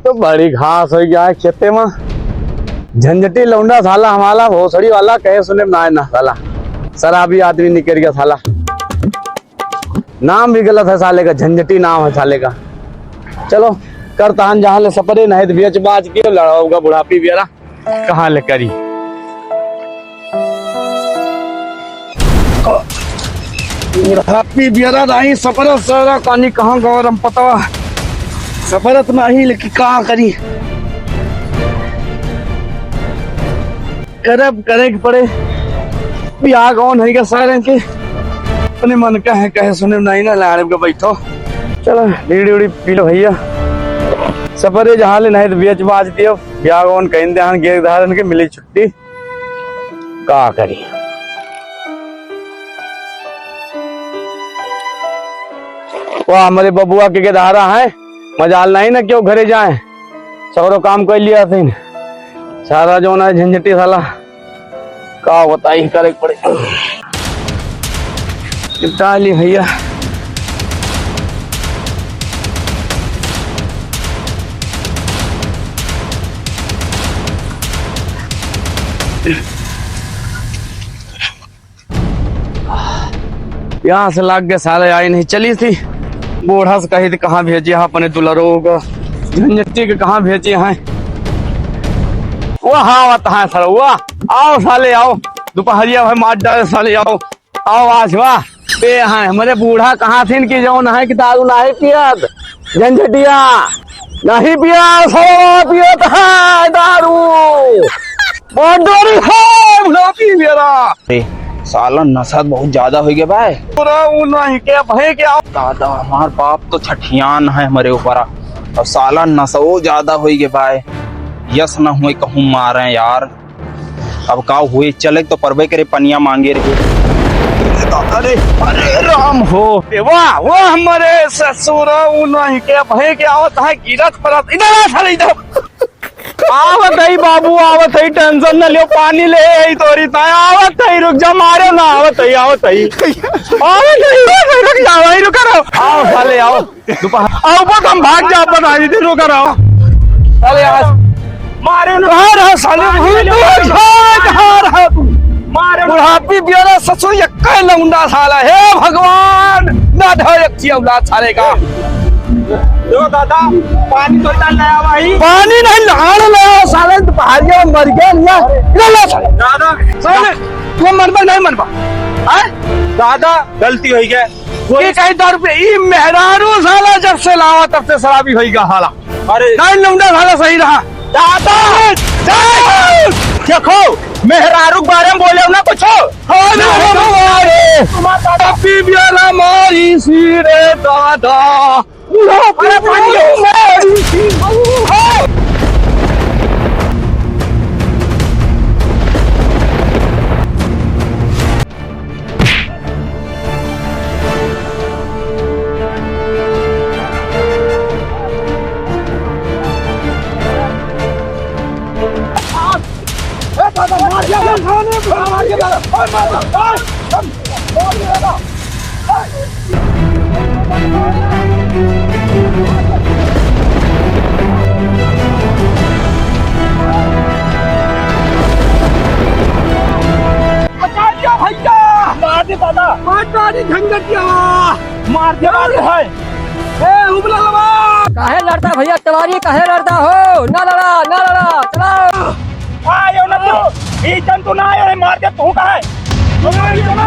तो बड़ी घास हो गया है खेते में। झंझटी लौंडा साला हमारा भोसड़ी वाला कहे सुने ना साला शराबी आदमी निकल गया साला। नाम भी गलत है साले का, झंझटी नाम है साले का। चलो करतान जहाँ ले सपरे नहीं तो बेच बाज के लड़ाऊंगा बुढ़ापी बेरा कहाँ ले करी। बुढ़ापी बेरा नहीं सपरा सारा कहानी कहाँ गौरम पता सफरत नहीं लेकिन कहाँ करी करब करे पड़े बियाह कौन है क्या सारे के अपने मन का है कहे सुने नहीं ना लाने का बैठो। चलो बीड़ी उड़ी पी लो भैया सफरे जहाँ ले नहीं तो बेच बाज दियो बियाह कौन कहीं ध्यान गे धारण के मिली छुट्टी का करी। वो हमारे बबुआ के धारा है मजाल नहीं ना क्यों घरे जाए सगरो काम कर लिया थी सारा जो ना झंझटी साला का बताई करे पड़े निपटा ली भैया। यहाँ से लाग के साले आई नहीं चली थी बूढ़ा से कही थी कहाँ भेजे अपने दुलरों को झंझटी के कहाँ भेजे हैं वो आवत है सर वाह आओ साले आओ दोपहरिया भाई मार डाले साले आओ आज वाह पे हैं हमारे बूढ़ा कहाँ थे इनकी जौन है कि दारू नहीं पियत झंझटिया नहीं पिया पियत है दारू बहुत डोरी है बुढ़ापी मेरा साला नशा बहुत ज्यादा हो गया भाई। नहीं क्या भाई क्या दादा हमार बाप तो छठियान है हमारे ऊपर और साला नशा वो ज्यादा हो गया भाई। यस न हुए कहूँ मारे यार अब का हुए चले तो परबे करे पनिया मांगे रहे। अरे अरे राम हो वाह वो हमारे ससुर नहीं क्या भाई क्या होता है गिरत परत इधर इधर आवत है बाबू आवत है टेंशन न लियो पानी ले आई तोरी ता आवत है रुक जा मारे ना आवत है रुक जाओ भाई रुक करो आओ साले आओ दोपहर आओ बस हम भाग जा बता दी रुक करो साले आज मारे ना साले मारे बुढ़ापी बियारा ससुर यक्का लौंडा साला हे भगवान ना ढो एक औलाद साले का देखो दादा पानी तो डाल लाया भाई पानी नहीं लाड़ लाओ साले दोपहरिया मर गया ले साले दादा साले तू मनबा नहीं मनबा दादा गलती हो गया ये कहीं 10 रुपए ई मेहरारू साला जब से लावा तब से शराबी होगा साला। अरे नहीं लौंडा साला सही रहा दादा देखो मेहरारू के बारे में बोले ना कुछ बुढ़ापी बियारा मारी सीरे दादा काहे लड़ता भैया तवारी काहे लड़ता हो ना लड़ा चलो आयो ना तू ई जंतु ना आयो मार दे तू काहे ना